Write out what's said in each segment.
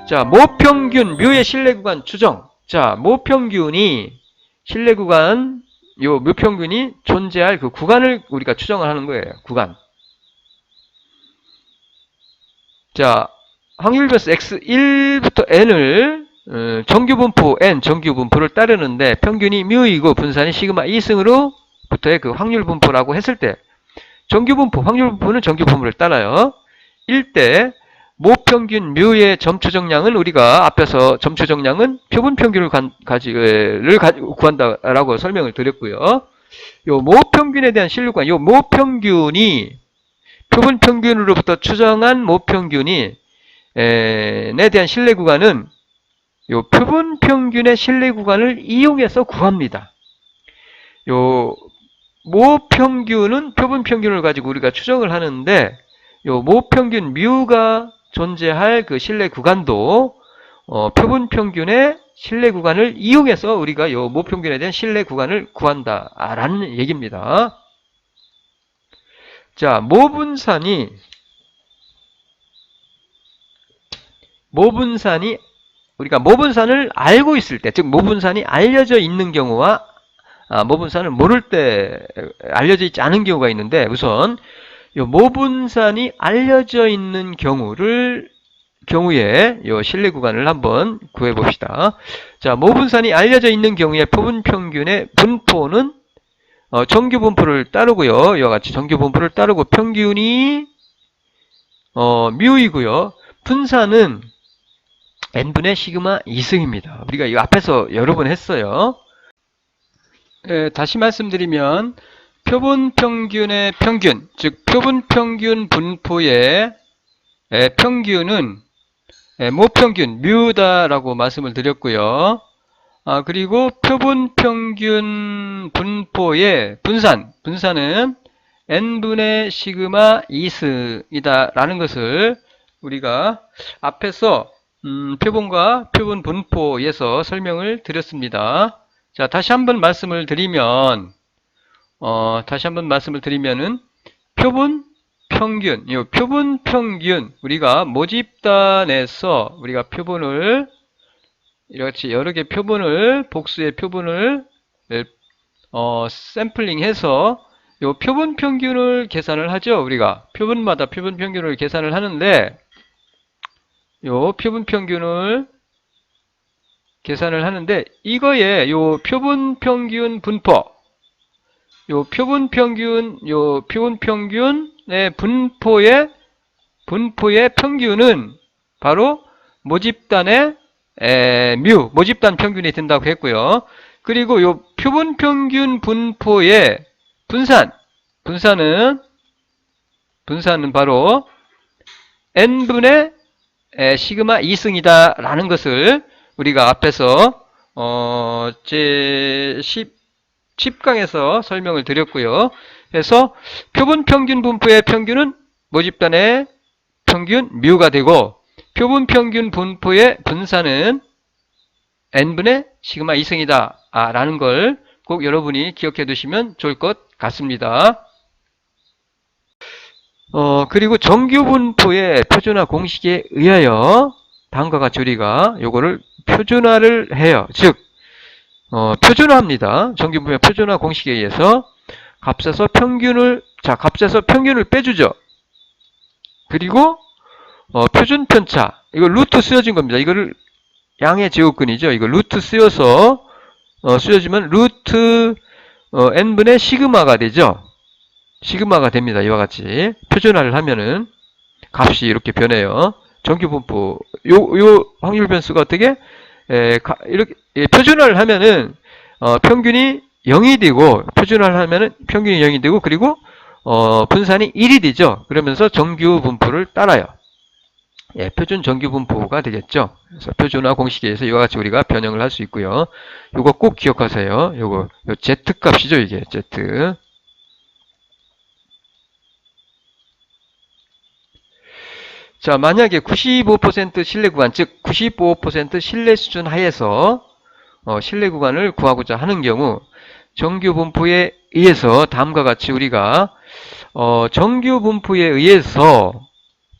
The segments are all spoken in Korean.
자, 모평균 묘의 실내구간 추정. 자, 모평균이 실내구간, 요 모평균이 존재할 그 구간을 우리가 추정을 하는 거예요. 구간. 자, 확률변수 x1부터 n을 정규분포 n 정규분포를 따르는데 평균이 뮤이고 분산이 시그마 2승으로부터의 그 확률분포라고 했을 때 정규분포, 확률분포는 정규분포를 따라요. 1대 모평균 뮤의 점추정량은 우리가 앞에서 점추정량은 표본평균을 구한다라고 설명을 드렸고요. 요 모평균에 대한 신뢰구간, 요 모평균이 표본평균으로부터 추정한 모평균이 에 대한 신뢰구간은 요 표본평균의 신뢰구간을 이용해서 구합니다. 요 모평균은 표본평균을 가지고 우리가 추정을 하는데 요 모평균 뮤가 존재할 그 신뢰구간도 표본평균의 신뢰구간을 이용해서 우리가 요 모평균에 대한 신뢰구간을 구한다라는 얘기입니다. 자, 모분산이 우리가 모분산을 알고 있을 때, 즉 모분산이 알려져 있는 경우와 모분산을 모를 때 알려져 있지 않은 경우가 있는데, 우선 이 모분산이 알려져 있는 경우에 이 신뢰구간을 한번 구해 봅시다. 자, 모분산이 알려져 있는 경우에 표본평균의 분포는 정규분포를 따르고요. 이와 같이 정규분포를 따르고 평균이 뮤이고요. 분산은 n분의 시그마 2승입니다. 우리가 이 앞에서 여러 번 했어요. 다시 말씀드리면 표본평균의 평균, 즉 표본평균 분포의 평균은 모평균 뮤다라고 말씀을 드렸고요. 그리고 표본평균 분포의 분산은 n분의 시그마 2승이다 라는 것을 우리가 앞에서 표본과 표본 분포에서 설명을 드렸습니다. 자, 다시 한번 말씀을 드리면은 표본 평균 우리가 모집단에서 우리가 표본을 이렇게 여러 개 표본을 복수의 표본을 샘플링해서 요 표본 평균을 계산을 하죠. 우리가 표본마다 표본 평균을 계산을 하는데 요 표본 평균을 계산을 하는데 이거에 요 표본 평균 분포 요 표본 평균의 분포의 평균은 바로 모집단의 모집단 평균이 된다고 했고요. 그리고 요 표본 평균 분포의 분산은 바로 n분의 시그마 2승이다 라는 것을 우리가 앞에서 제 10강에서 설명을 드렸고요. 그래서 표본 평균 분포의 평균은 모집단의 평균 뮤가 되고 표본 평균 분포의 분산은 n분의 시그마 2승이다 라는 걸 꼭 여러분이 기억해 두시면 좋을 것 같습니다. 그리고 정규 분포의 표준화 공식에 의하여 다음과 같이 우리가 요거를 표준화를 해요. 즉 표준화합니다. 정규 분포의 표준화 공식에 의해서 값에서 평균을 빼주죠. 그리고 표준 편차, 이거 루트 쓰여진 겁니다. 이거를 양의 제곱근이죠. 이거 루트 쓰여서 쓰여지면 루트 n분의 시그마가 되죠. 시그마가 됩니다. 이와 같이 표준화를 하면은 값이 이렇게 변해요. 정규 분포 요 확률 변수가 어떻게 이렇게 표준화를 하면은 평균이 0이 되고 표준화를 하면은 평균이 0이 되고 그리고 분산이 1이 되죠. 그러면서 정규 분포를 따라요. 표준 정규 분포가 되겠죠. 그래서 표준화 공식에 의해서 이와 같이 우리가 변형을 할 수 있고요. 요거 꼭 기억하세요. 요 Z 값이죠, 이게 Z. 자, 만약에 95% 신뢰 구간, 즉 95% 신뢰 수준 하에서 신뢰 구간을 구하고자 하는 경우 정규 분포에 의해서 다음과 같이 우리가 정규 분포에 의해서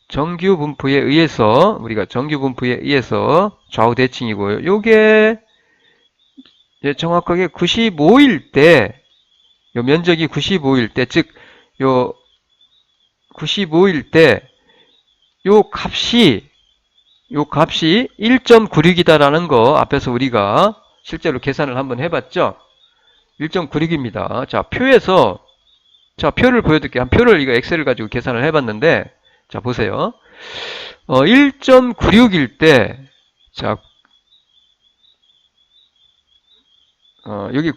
정규 분포에 의해서 우리가 정규 분포에 의해서 좌우 대칭이고요. 요게 정확하게 95일 때 요 면적이 95일 때 즉 요 95일 때 요 값이 1.96이다라는 거 앞에서 우리가 실제로 계산을 한번 해봤죠. 1.96입니다. 자, 표에서 자, 표를 보여드릴게요. 한 표를 이거 엑셀을 가지고 계산을 해봤는데 자, 보세요. 1.96일 때 자, 여기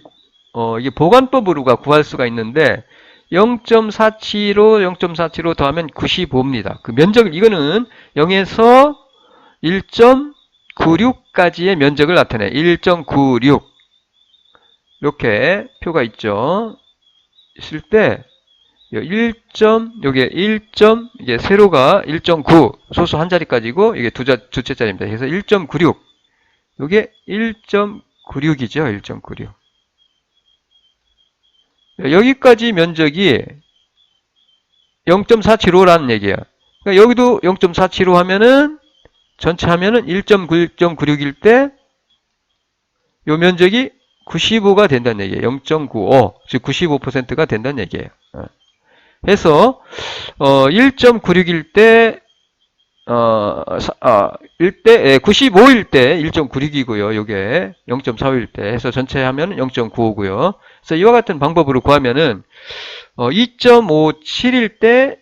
이게 보관법으로가 구할 수가 있는데 0.475, 0.475 더하면 95입니다. 그 면적을 이거는 0에서 1.96까지의 면적을 나타내. 1.96 이렇게 표가 있죠. 있을 때 요게 1. 이게 세로가 1.9 소수 한 자리까지고 이게 두 채짜리입니다. 그래서 1.96 요게 1.96이죠. 1.96 여기까지 면적이 0.475라는 얘기예요. 그러니까 여기도 0.475 하면은 전체 하면은 1.96일 때 요 면적이 95가 된다는 얘기예요. 0.95 즉 95%가 된다는 얘기예요. 해서 1.96일 때 95일 때 1.96이고요. 요게 0.45일 때 해서 전체 하면 0.95고요. 그래서 이와 같은 방법으로 구하면은 2.57일 때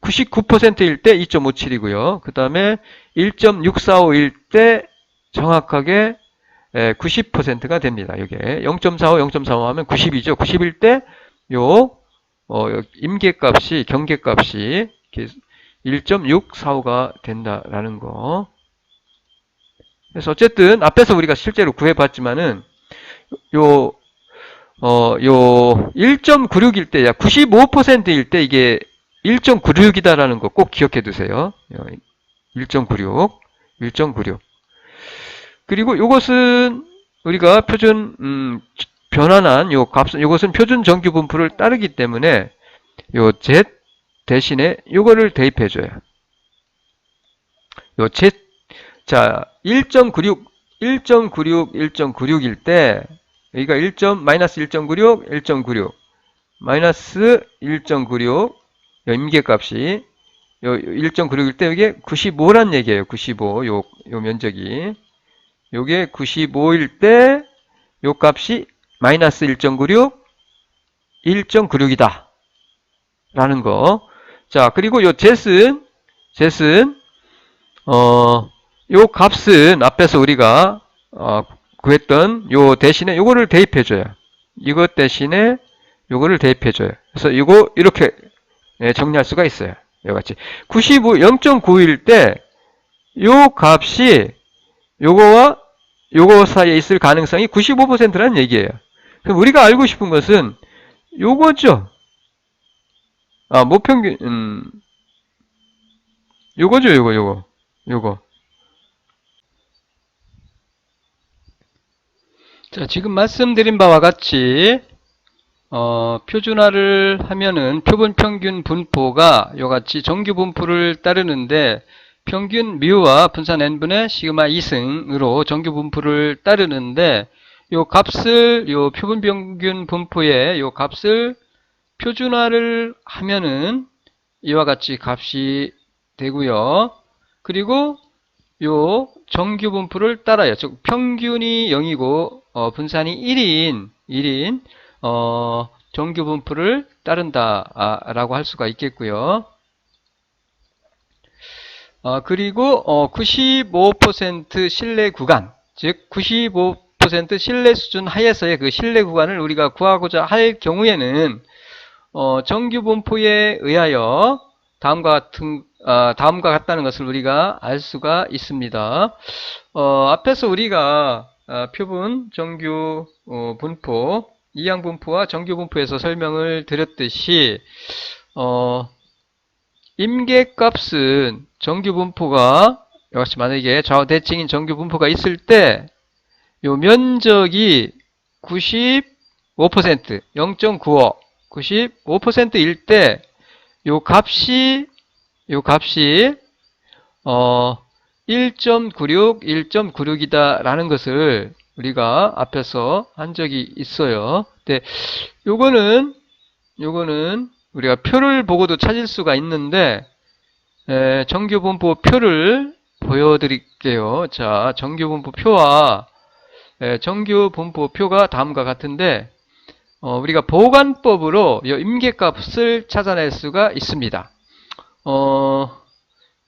99%일 때 2.57이고요. 그 다음에 1.645일 때 정확하게 90%가 됩니다. 이게 0.45, 0.45 하면 90이죠. 90일 때 임계값이 경계값이 1.645가 된다라는 거. 그래서 어쨌든 앞에서 우리가 실제로 구해봤지만은 요 1.96일 때, 약 95%일 때 이게 1.96이다라는 거 꼭 기억해 두세요. 1.96, 1.96. 그리고 이것은 우리가 표준 변환한 요 값은 이것은 표준 정규 분포를 따르기 때문에 요 Z 대신에 요거를 대입해 줘요. 요 Z 자 1.96 1.96일 때 여기가 마이너스 1.96 1.96 마이너스 1.96 임계값이 1.96일 때 이게 95란 얘기예요. 95 요 면적이 요게 95일 때 요 값이 마이너스 1.96 1.96이다 라는 거. 자, 그리고 요 Z는 요 값은 앞에서 우리가 구했던 요 대신에 요거를 대입해 줘요. 이것 대신에 요거를 대입해 줘요. 그래서 요거 이렇게 정리할 수가 있어요. 이같이 0.95일 때 요 값이 요거와 요거 사이에 있을 가능성이 95%라는 얘기예요. 그럼 우리가 알고 싶은 것은 요거죠. 모평균 요거죠. 요거. 자, 지금 말씀드린 바와 같이 표준화를 하면은 표본 평균 분포가 요같이 정규 분포를 따르는데 평균 뮤와 분산 n분의 시그마 2승으로 정규 분포를 따르는데 요 값을 요 표본 평균 분포의 요 값을 표준화를 하면은 이와 같이 값이 되고요. 그리고 요 정규 분포를 따라요. 즉 평균이 0이고 분산이 1인 정규 분포를 따른다라고 할 수가 있겠고요. 그리고 95% 신뢰 구간, 즉 95% 신뢰 수준 하에서의 그 신뢰 구간을 우리가 구하고자 할 경우에는 정규 분포에 의하여 다음과 같다는 것을 우리가 알 수가 있습니다. 앞에서 우리가 표본 정규 분포, 이항 분포와 정규 분포에서 설명을 드렸듯이 임계값은 정규 분포가 역시 만약에 좌우 대칭인 정규 분포가 있을 때 요 면적이 95%, 0.95, 95%일 때 요 값이 1.96, 1.96이다 라는 것을 우리가 앞에서 한 적이 있어요. 근데 요거는 우리가 표를 보고도 찾을 수가 있는데 정규분포 표를 보여드릴게요. 자, 정규분포 표와 정규분포 표가 다음과 같은데 우리가 보관법으로 이 임계값을 찾아낼 수가 있습니다.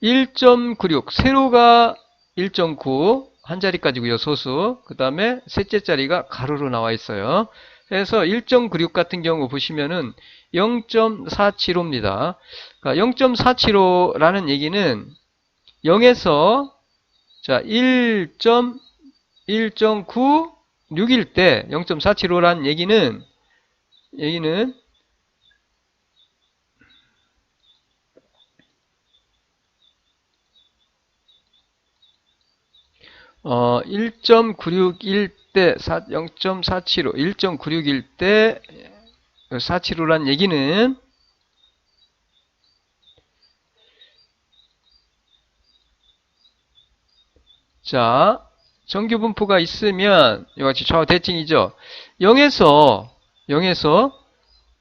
1.96 세로가 1.9 한 자리까지고요. 소수. 그 다음에 셋째 자리가 가로로 나와 있어요. 그래서 1.96 같은 경우 보시면은 0.475입니다. 그러니까 0.475라는 얘기는 0에서 자 1.96일 때 0.475라는 얘기는 1.96일 때 0.475, 1.96일 때 475란 얘기는 자, 정규분포가 있으면 이같이 좌우 대칭이죠. 0에서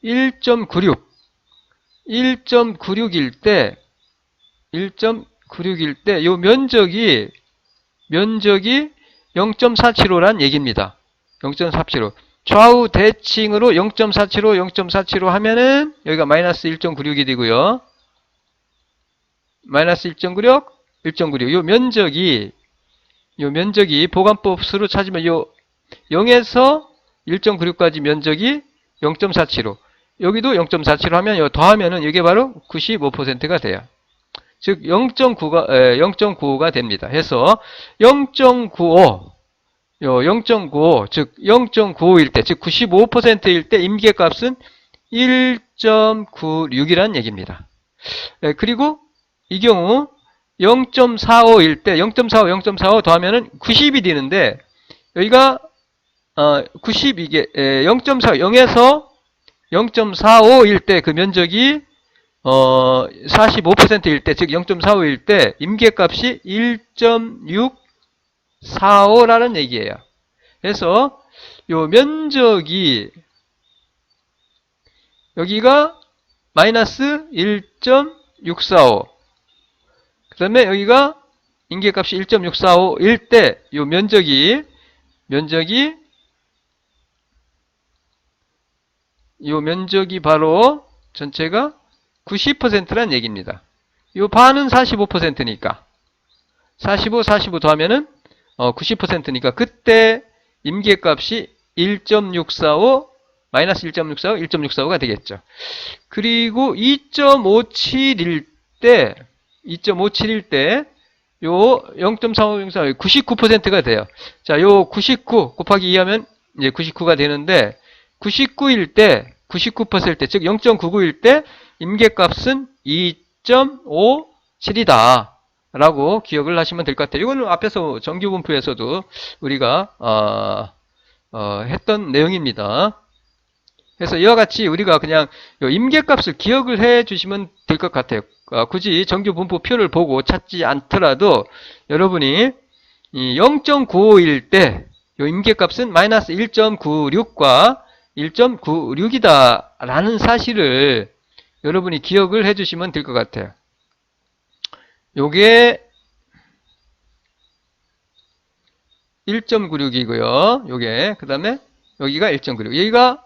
1.96, 1.96일 때 요 면적이 0.475란 얘기입니다. 0.475. 좌우 대칭으로 0.475, 0.475 하면은 여기가 마이너스 1.96이 되고요. 마이너스 1.96, 1.96. 요 면적이 보관법 수로 찾으면 요 0에서 1.96까지 면적이 0.475. 여기도 0.475 하면 요 더하면은 이게 바로 95%가 돼요. 즉 0.95가 됩니다. 해서 0.95 즉 0.95일 때, 즉 95%일 때 임계값은 1.96이라는 얘기입니다. 그리고 이 경우 0.45일 때 0.45 더하면은 90이 되는데 여기가 90 이게 0.4 0에서 0.45일 때 그 면적이 45%일 때, 즉 0.45일 때 임계값이 1.645라는 얘기예요. 그래서 요 면적이 여기가 마이너스 1.645. 그 다음에 여기가 임계값이 1.645일 때 요 면적이 바로 전체가 90%란 얘기입니다. 요 반은 45%니까 45 더하면은 90%니까 그때 임계값이 1.645 마이너스 1.645 1.645가 되겠죠. 그리고 2.57일 때 요 0.45 99%가 돼요. 자, 요 99 곱하기 2 하면 이제 99가 되는데 99일 때 99%일 때, 즉 0.99일 때 임계값은 2.57이다 라고 기억을 하시면 될 것 같아요. 이거는 앞에서 정규분포에서도 우리가 했던 내용입니다. 그래서 이와 같이 우리가 그냥 임계값을 기억을 해 주시면 될 것 같아요. 굳이 정규분포표를 보고 찾지 않더라도 여러분이 0.95일 때 임계값은 마이너스 1.96과 1.96이다 라는 사실을 여러분이 기억을 해 주시면 될 것 같아요. 요게 1.96이고요. 요게 그 다음에 여기가 1.96. 여기가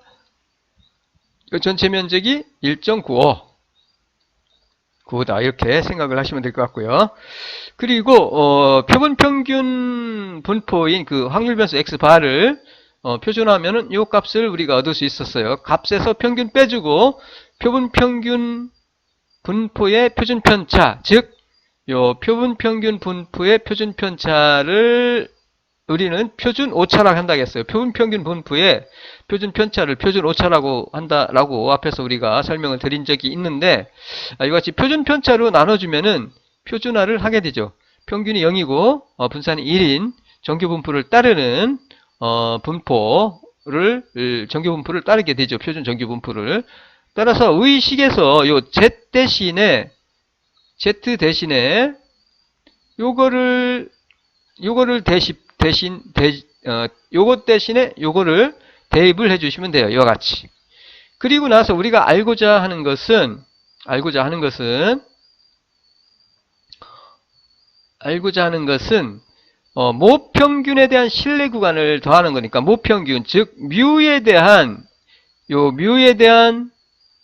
전체 면적이 1.95다 이렇게 생각을 하시면 될 것 같고요. 그리고 표본 평균 분포인 그 확률 변수 x바를 표준화하면은 요 값을 우리가 얻을 수 있었어요. 값에서 평균 빼주고 표본 평균 분포의 표준 편차, 즉 요 표본 평균 분포의 표준 편차를 우리는 표준 오차라고 한다고 했어요. 표본 평균 분포의 표준 편차를 표준 오차라고 한다라고 앞에서 우리가 설명을 드린 적이 있는데 이같이 표준 편차로 나눠주면은 표준화를 하게 되죠. 평균이 0이고 분산이 1인 정규 분포를 따르는 정규 분포를 따르게 되죠. 표준 정규 분포를. 따라서 의식에서 요 Z 대신에 요거를 요것 대신에 요거를 대입을 해주시면 돼요. 이와 같이. 그리고 나서 우리가 알고자 하는 것은 모평균에 대한 신뢰 구간을 더하는 거니까 모평균, 즉 뮤에 대한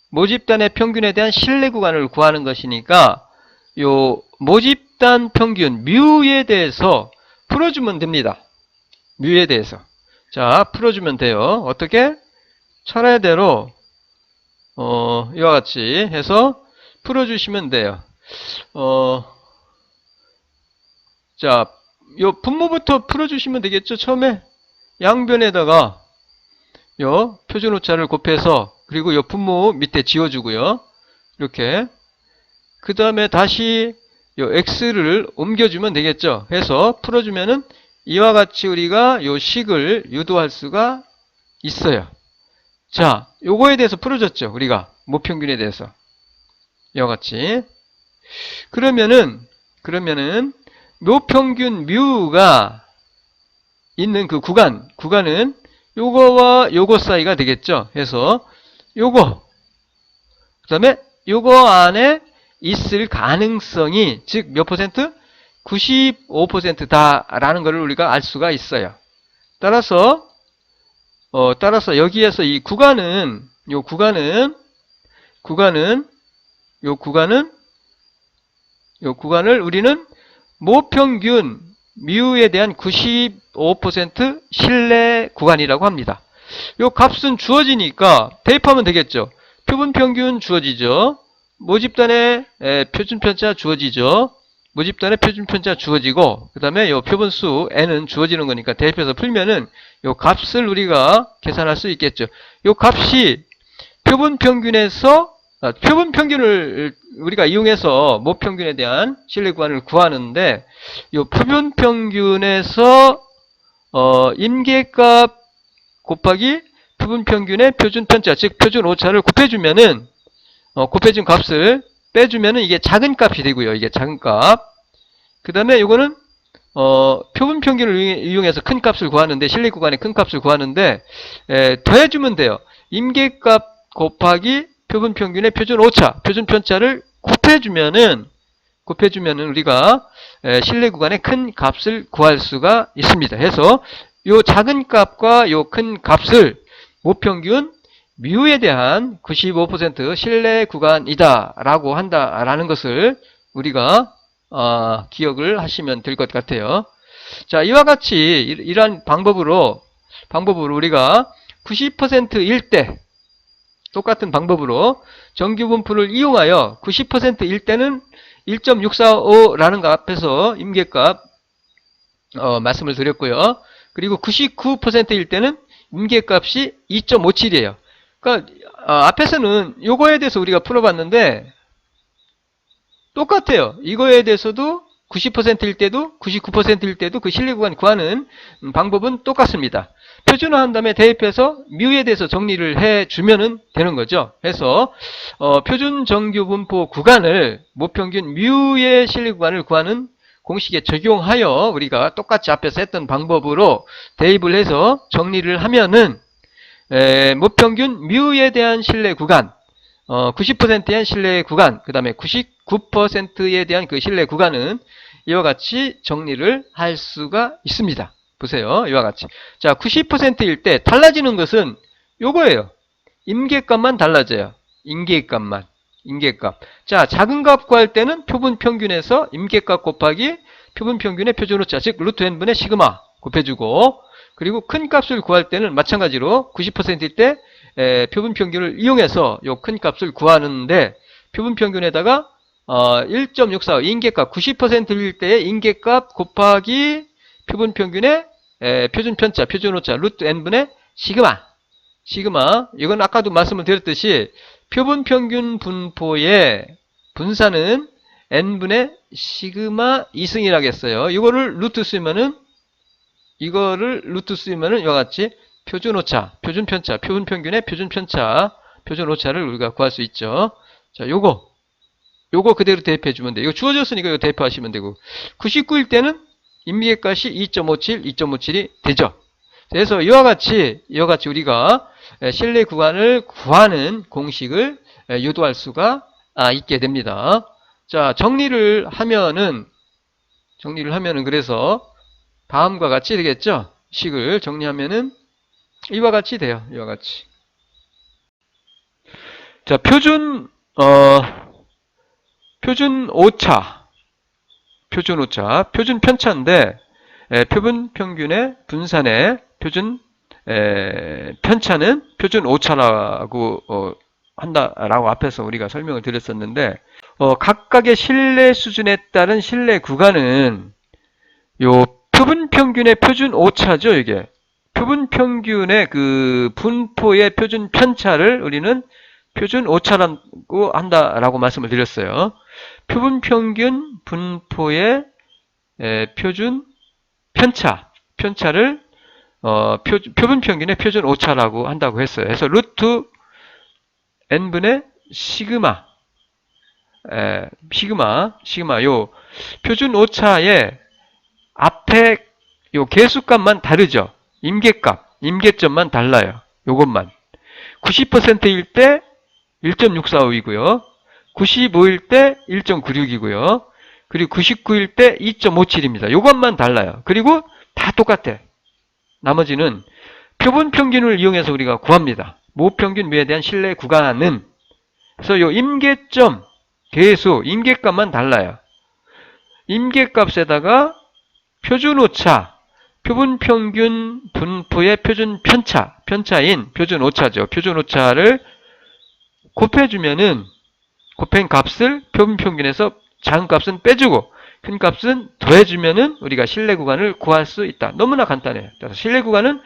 모집단의 평균에 대한 신뢰 구간을 구하는 것이니까 요 모집단 평균 뮤에 대해서 풀어주면 됩니다. 뮤에 대해서. 자, 풀어주면 돼요. 어떻게? 차례대로 이와 같이 해서 풀어주시면 돼요. 자, 요 분모부터 풀어주시면 되겠죠. 처음에 양변에다가 요 표준오차를 곱해서 그리고 요 분모 밑에 지워주고요. 이렇게 그 다음에 다시 요 x를 옮겨주면 되겠죠. 해서 풀어주면은 이와 같이 우리가 요 식을 유도할 수가 있어요. 자, 요거에 대해서 풀어줬죠. 우리가 모평균에 대해서 이와 같이. 그러면은 모평균 뮤가 있는 그 구간은 요거와 요거 사이가 되겠죠. 해서 요거 그 다음에 요거 안에 있을 가능성이 즉 몇 퍼센트? 95%다라는 것을 우리가 알 수가 있어요. 따라서 여기에서 이 구간을 우리는 모평균 뮤에 대한 95% 신뢰 구간이라고 합니다. 요 값은 주어지니까 대입하면 되겠죠. 표본평균 주어지죠. 모집단의 표준편차 주어지죠. 모집단의 표준편차 주어지고 그 다음에 요 표본수 n은 주어지는 거니까 대입해서 풀면은 요 값을 우리가 계산할 수 있겠죠. 요 값이 표본평균을 우리가 이용해서 모평균에 대한 신뢰 구간을 구하는데 요 표본평균에서 임계값 곱하기 표본평균의 표준편차 즉 표준오차를 곱해주면은 곱해준 값을 빼주면은 이게 작은 값이 되고요. 이게 작은 값. 그 다음에 이거는 표본평균을 이용해서 큰 값을 구하는데 신뢰 구간의 큰 값을 구하는데 더해주면 돼요. 임계값 곱하기 표본평균의 표준오차, 표준편차를 곱해주면은 우리가 신뢰 구간의 큰 값을 구할 수가 있습니다. 해서 요 작은 값과 요 큰 값을 모평균 뮤에 대한 95% 신뢰 구간이다라고 한다라는 것을 우리가 기억을 하시면 될 것 같아요. 자, 이와 같이 이러한 방법으로 우리가 90%일 때 똑같은 방법으로 정규분포를 이용하여 90%일 때는 1.645라는 값에서 임계값 말씀을 드렸고요. 그리고 99%일 때는 임계값이 2.57이에요. 그러니까 앞에서는 요거에 대해서 우리가 풀어봤는데 똑같아요. 이거에 대해서도 90%일 때도 99%일 때도 그 신뢰 구간 구하는 방법은 똑같습니다. 표준화한 다음에 대입해서 뮤에 대해서 정리를 해주면 되는 거죠. 해서 표준 정규분포 구간을 모평균 뮤의 신뢰 구간을 구하는 공식에 적용하여 우리가 똑같이 앞에서 했던 방법으로 대입을 해서 정리를 하면은 모평균 뮤에 대한 신뢰 구간 90%에 대한 신뢰 구간, 그 다음에 99%에 대한 그 신뢰 구간은 이와 같이 정리를 할 수가 있습니다. 보세요. 이와 같이. 자, 90%일 때 달라지는 것은 요거예요. 임계값만 달라져요. 임계값만. 자, 작은 값 구할 때는 표본평균에서 임계값 곱하기 표본평균의 표준오차, 즉 루트 n분의 시그마 곱해주고, 그리고 큰 값을 구할 때는 마찬가지로 90%일 때 표본평균을 이용해서 요 큰 값을 구하는데 표본평균에다가 1.64 임계값 90%일 때의 임계값 곱하기 표본평균의 표준편차, 표준오차 루트 n분의 시그마 이건 아까도 말씀을 드렸듯이 표본평균 분포의 분사는 n분의 시그마 2승이라고 했어요. 이거를 루트 쓰면은 이와 같이 표준오차, 표준편차, 표본평균의 표준편차, 표준 오차를 우리가 구할 수 있죠. 자, 요거 그대로 대입해 주면 돼요. 이거 주어졌으니까 이거 대입하시면 되고, 99일 때는 임계값이 2.57, 2.57이 되죠. 그래서 이와 같이 우리가 실내 구간을 구하는 공식을 유도할 수가 있게 됩니다. 자, 정리를 하면은 그래서 다음과 같이 되겠죠? 식을 정리하면은 이와 같이 돼요. 이와 같이. 자, 표준 오차, 표준 편차인데, 표준 평균의 분산의 표준 편차는 표준 오차라고 한다라고 앞에서 우리가 설명을 드렸었는데, 각각의 신뢰 수준에 따른 신뢰 구간은 요 표준 평균의 표준 오차죠, 이게. 표준 평균의 그 분포의 표준 편차를 우리는 표준 오차라고 한다라고 말씀을 드렸어요. 표준 평균 분포의 표준 편차를 표준 평균의 표준 오차라고 한다고 했어요. 그래서 루트 n분의 시그마 요 표준 오차의 앞에 요 개수값만 다르죠. 임계점만 달라요. 요것만. 90%일 때 1.645이고요. 95일 때 1.96이고요. 그리고 99일 때 2.57입니다. 요것만 달라요. 그리고 다 똑같아. 나머지는 표본 평균을 이용해서 우리가 구합니다. 모평균 뮤에 대한 신뢰 구간은, 그래서 요 임계점 개수, 임계값만 달라요. 임계값에다가 표준 오차, 표본 평균 분포의 표준 편차인 표준 오차죠. 표준 오차를 곱해주면은, 곱한 값을 표본 평균에서 작은 값은 빼주고 큰 값은 더해주면은 우리가 신뢰 구간을 구할 수 있다. 너무나 간단해요. 그래서 신뢰 구간은,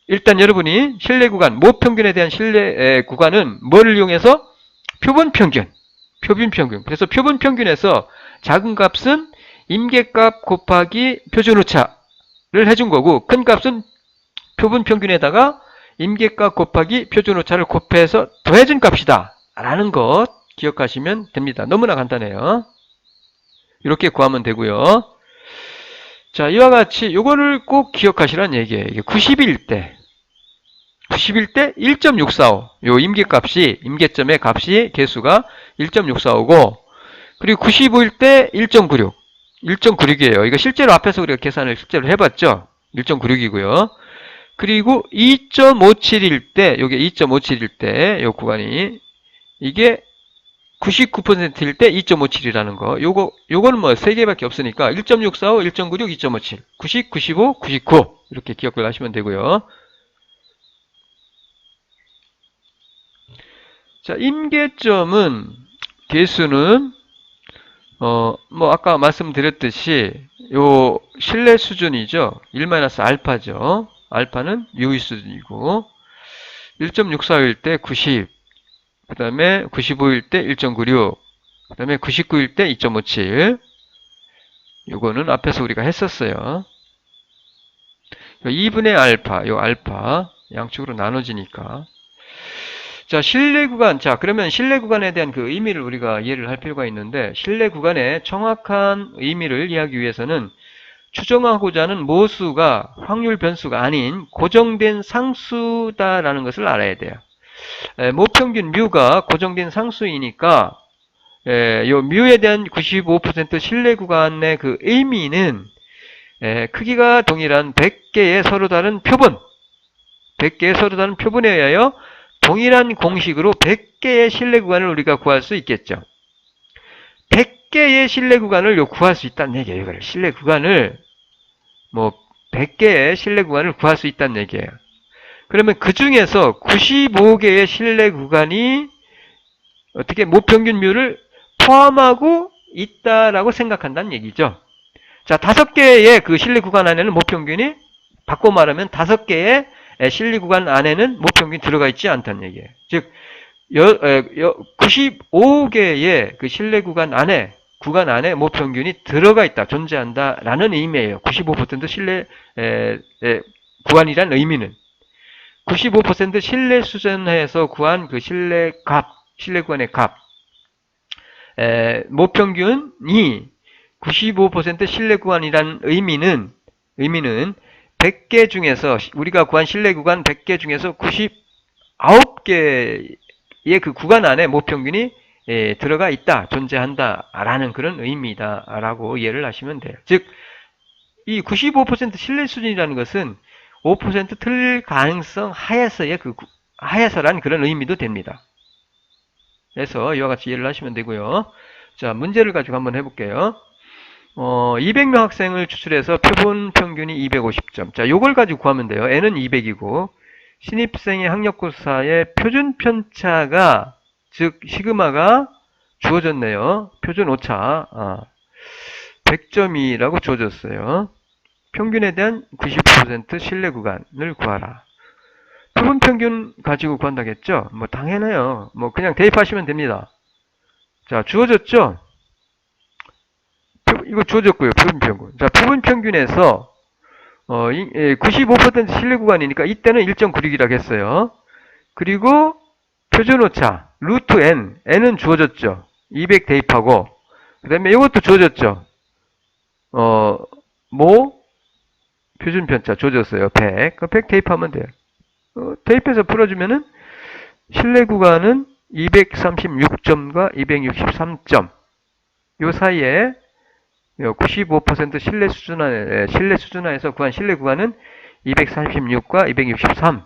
일단 여러분이 신뢰 구간, 모평균에 대한 신뢰 구간은 뭐를 이용해서? 표본 평균. 그래서 표본 평균에서 작은 값은 임계값 곱하기 표준 오차를 해준 거고, 큰 값은 표본 평균에다가 임계값 곱하기 표준 오차를 곱해서 더해준 값이다 라는 것 기억하시면 됩니다. 너무나 간단해요. 이렇게 구하면 되고요. 자, 이와 같이 요거를 꼭 기억하시라는 얘기예요. 이게 90일 때 1.645, 요 임계점의 값이 개수가 1.645고, 그리고 95일 때 1.96이에요. 이거 실제로 앞에서 우리가 계산을 실제로 해봤죠. 1.96이고요. 그리고 2.57일 때, 요게 2.57일 때, 요 구간이, 이게 99%일 때 2.57이라는 거. 요거는 뭐 3개밖에 없으니까 1.645, 1.96, 2.57, 90, 95, 99 이렇게 기억을 하시면 되고요. 자, 임계점은 개수는 뭐 아까 말씀드렸듯이 요 신뢰 수준이죠. 1-알파죠. 알파는 유의 수준이고, 1.64일 때 90, 그 다음에 95일 때 1.96, 그 다음에 99일 때 2.57. 요거는 앞에서 우리가 했었어요. 2분의 알파, 요 알파 양쪽으로 나눠지니까. 자, 신뢰 구간. 자, 그러면 신뢰 구간에 대한 그 의미를 우리가 이해를 할 필요가 있는데, 신뢰 구간의 정확한 의미를 이해하기 위해서는 추정하고자 하는 모수가 확률 변수가 아닌 고정된 상수다라는 것을 알아야 돼요. 모평균 뮤가 고정된 상수이니까, 요 뮤에 대한 95% 신뢰 구간의 그 의미는 크기가 동일한 100개의 서로 다른 표본, 100개의 서로 다른 표본에 의하여 동일한 공식으로 100개의 신뢰 구간을 우리가 구할 수 있겠죠. 100개의 신뢰 구간을 구할 수 있다는 얘기예요. 이걸 신뢰 구간을 100개의 신뢰 구간을 구할 수 있다는 얘기예요. 그러면 그 중에서 95개의 신뢰 구간이 어떻게 모평균 뮤를 포함하고 있다라고 생각한다는 얘기죠. 자, 5개의 그 신뢰 구간 안에는 모평균이, 바꿔 말하면 5개의 신뢰 구간 안에는 모평균이 들어가 있지 않다는 얘기예요. 즉 95개의 그 신뢰 구간 안에 모평균이 들어가 있다, 존재한다라는 의미예요. 95% 신뢰 구간이라는 의미는. 95% 신뢰 수준에서 구한 그 신뢰 구간의 값, 모평균이 95% 신뢰 구간이란 의미는 100개 중에서, 우리가 구한 신뢰 구간 100개 중에서 99개의 그 구간 안에 모평균이 들어가 있다, 존재한다 라는 그런 의미다 라고 이해를 하시면 돼요. 즉, 이 95% 신뢰 수준이라는 것은 5% 틀릴 가능성 하에서란 그런 의미도 됩니다. 그래서 이와 같이 이해를 하시면 되고요. 자, 문제를 가지고 한번 해볼게요. 200명 학생을 추출해서 표본 평균이 250점. 자, 요걸 가지고 구하면 돼요. N은 200이고, 신입생의 학력고사의 표준 편차가, 즉, 시그마가 주어졌네요. 표준 오차, 100점이라고 주어졌어요. 평균에 대한 90% 신뢰 구간을 구하라. 표본 평균 가지고 구한다겠죠? 뭐, 당연해요. 뭐, 그냥 대입하시면 됩니다. 자, 주어졌죠? 이거 주어졌고요. 표본 평균. 자, 표본 평균에서 95% 신뢰 구간이니까 이때는 1.96이라고 했어요. 그리고 표준 오차 루트 n은 주어졌죠. 200 대입하고 그 다음에 이것도 주어졌죠. 표준 편차 주어졌어요. 100. 100 대입하면 돼요. 대입해서 풀어주면은 신뢰 구간은 236점과 263점 요 사이에 95% 신뢰 수준하에서 구한 신뢰 구간은 236과 263.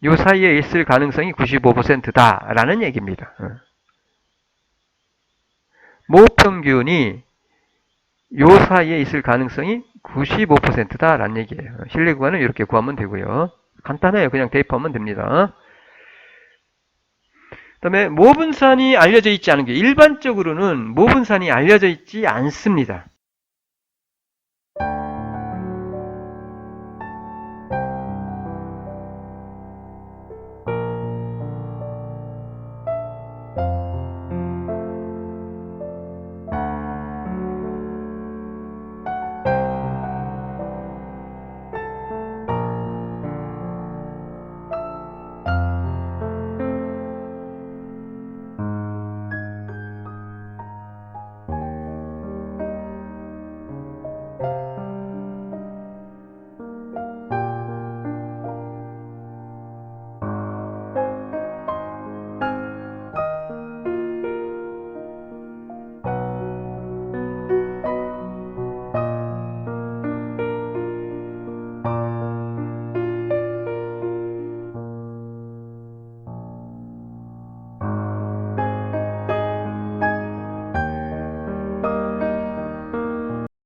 요 사이에 있을 가능성이 95%다라는 얘기입니다. 모평균이 요 사이에 있을 가능성이 95%다라는 얘기예요. 신뢰 구간은 이렇게 구하면 되고요. 간단해요. 그냥 대입하면 됩니다. 그 다음에 모분산이 알려져 있지 않은 게, 일반적으로는 모분산이 알려져 있지 않습니다.